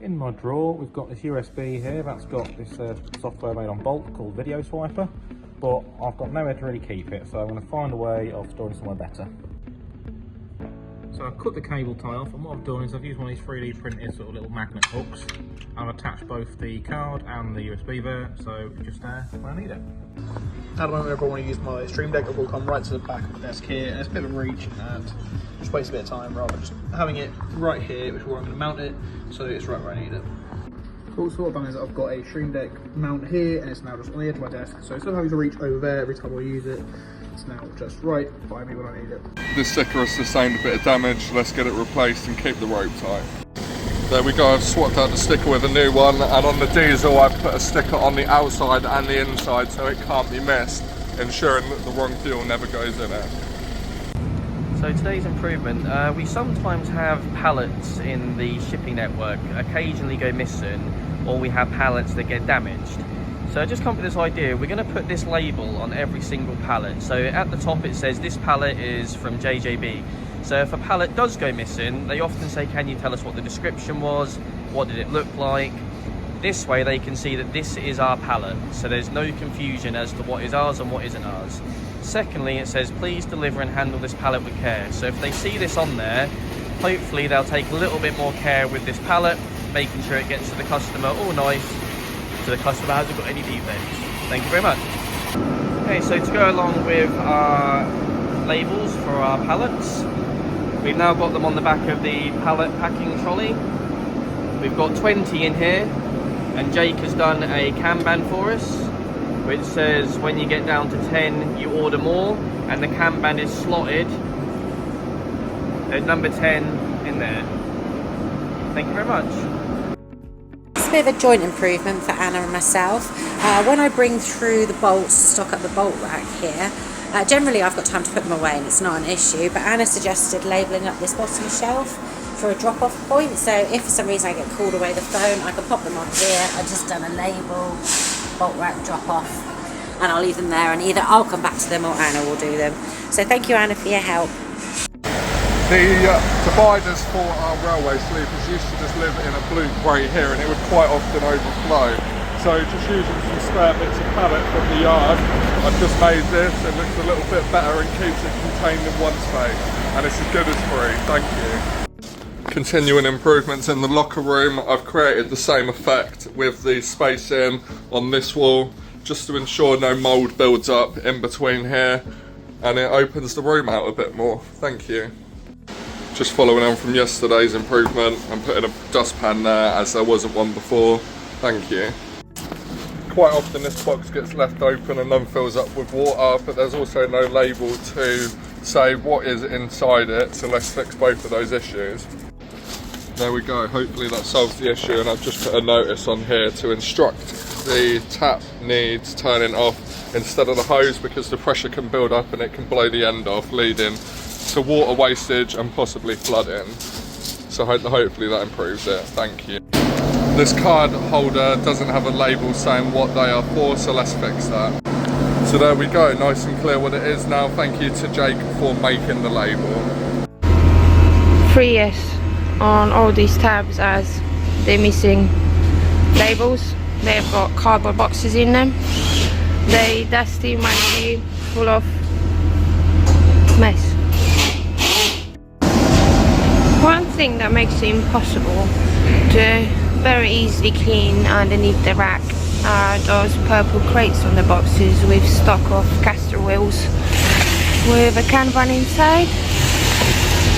In my drawer, we've got this USB here that's got this software made on Bolt called Video Swiper, but I've got nowhere to really keep it, so I'm going to find a way of storing somewhere better. So I've cut the cable tie off, and what I've done is I've used one of these 3D printed sort of little magnet hooks. I've attached both the card and the USB there, so it's just there when I need it. At the moment, if I want to use my Stream Deck, it will come right to the back of the desk here, and it's a bit of a reach and just waste a bit of time rather than just having it right here, which is where I'm going to mount it, so it's right where I need it. Cool, so what I've done is I've got a Stream Deck mount here, and it's now just on the edge of my desk, so instead of having to reach over there every time I use it, it's now just right by me when I need it. This sticker has sustained a bit of damage, let's get it replaced and keep the rope tight. There we go, I've swapped out the sticker with a new one, and on the diesel I've put a sticker on the outside and the inside so it can't be missed, ensuring that the wrong fuel never goes in it. So today's improvement, we sometimes have pallets in the shipping network occasionally go missing, or we have pallets that get damaged. So I just come up with this idea, we're going to put this label on every single pallet. So at the top it says this pallet is from JJB. So if a pallet does go missing, they often say, can you tell us what the description was? What did it look like? This way they can see that this is our pallet, so there's no confusion as to what is ours and what isn't ours. Secondly, it says, please deliver and handle this pallet with care. So if they see this on there, hopefully they'll take a little bit more care with this pallet, making sure it gets to the customer all nice, so the customer hasn't got any defects. Thank you very much. Okay, so to go along with our labels for our pallets, we've now got them on the back of the pallet packing trolley. We've got 20 in here, and Jake has done a Kanban for us, which says when you get down to 10, you order more, and the Kanban is slotted. There's number 10 in there. Thank you very much. It's a bit of a joint improvement for Anna and myself. When I bring through the bolts to stock up the bolt rack here, generally I've got time to put them away and it's not an issue, but Anna suggested labelling up this bottom shelf for a drop-off point, so if for some reason I get called away the phone, I can pop them on here. I've just done a label, bolt rack drop-off, and I'll leave them there, and either I'll come back to them or Anna will do them. So thank you, Anna, for your help. The dividers for our railway sleepers used to just live in a blue grate here, and it would quite often overflow. So just using some spare bits of pallet from the yard, I've just made this. It looks a little bit better and keeps it contained in one space, and it's as good as free. Thank you. Continuing improvements in the locker room, I've created the same effect with the spacing on this wall, just to ensure no mould builds up in between here, and it opens the room out a bit more. Thank you. Just following on from yesterday's improvement, I'm putting a dustpan there as there wasn't one before. Thank you. Quite often this box gets left open and then fills up with water, but there's also no label to say what is inside it, so let's fix both of those issues. There we go, hopefully that solves the issue, and I've just put a notice on here to instruct the tap needs turning off instead of the hose, because the pressure can build up and it can blow the end off, leading to water wastage and possibly flooding. So hopefully that improves it. Thank you. This card holder doesn't have a label saying what they are for, so let's fix that. So there we go, nice and clear what it is now. Thank you to Jake for making the label. 3 yes on all these tabs, as they're missing labels. They've got cardboard boxes in them. They dusty, muddy, full of mess. One thing that makes it impossible to very easily clean underneath the rack are those purple crates on the boxes with stock of caster wheels with a Kanban inside.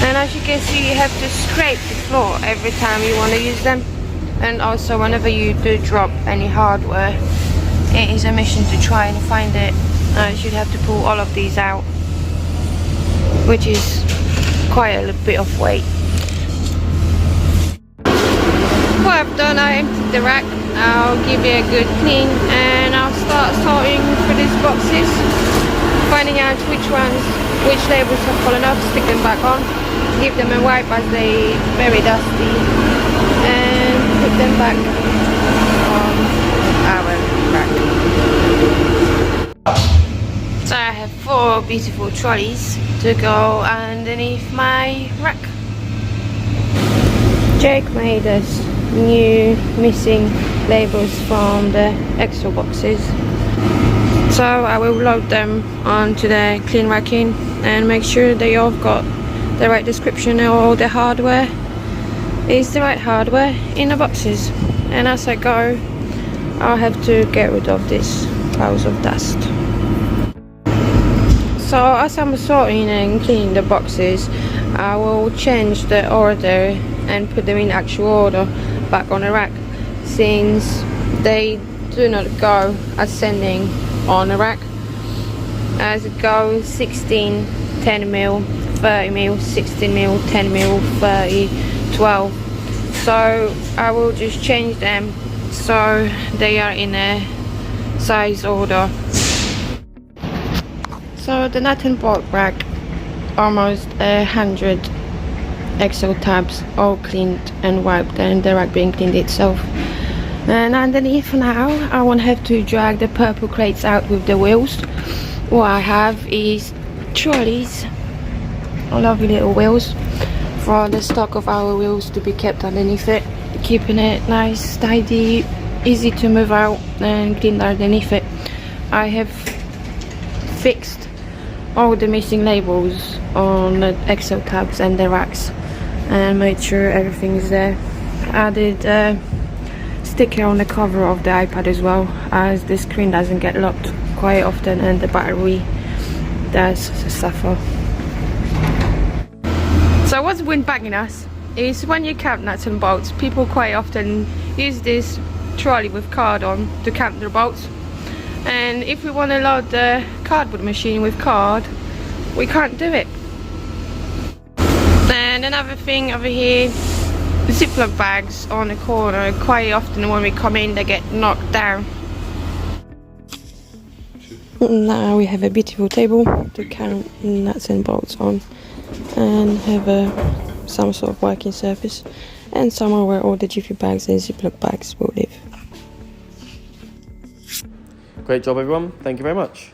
And as you can see, you have to scrape the floor every time you want to use them, and also whenever you do drop any hardware, it is a mission to try and find it. You'd have to pull all of these out, which is quite a bit of weight. What I've done, I emptied the rack. I'll give it a good clean, and I'll start sorting through these boxes, finding out which labels have fallen off, stick them back on, give them a wipe as they very dusty, and put them back on our rack. So I have 4 beautiful trolleys to go underneath my rack. Jake made us new missing labels from the extra boxes. So I will load them onto the clean racking and make sure they all got the right description and all the hardware is the right hardware in the boxes. And as I go, I'll have to get rid of this piles of dust. So as I'm sorting and cleaning the boxes, I will change the order and put them in actual order back on the rack, since they do not go ascending on the rack, as it goes 16, 10mm, 30mm, 16mm, 10mm, 30, 12. So I will just change them so they are in a size order. So the nut and bolt rack, almost 100 Excel tabs, all cleaned and wiped, and the rack being cleaned itself. And underneath now, I won't have to drag the purple crates out with the wheels. What I have is trolleys, lovely little wheels, for the stock of our wheels to be kept underneath it, keeping it nice, tidy, easy to move out and clean underneath it. I have fixed all the missing labels on the Excel tabs and the racks and made sure everything is there. Added a sticker on the cover of the iPad as well, as the screen doesn't get locked quite often and the battery does suffer. So what's been bugging us is when you count nuts and bolts, people quite often use this trolley with card on to count their bolts, and if we want to load the cardboard machine with card, we can't do it. And another thing over here, Ziploc bags on the corner, quite often when we come in they get knocked down. Now we have a beautiful table to count nuts and bolts on and have some sort of working surface, and somewhere where all the jiffy bags and Ziploc bags will live. Great job everyone, thank you very much.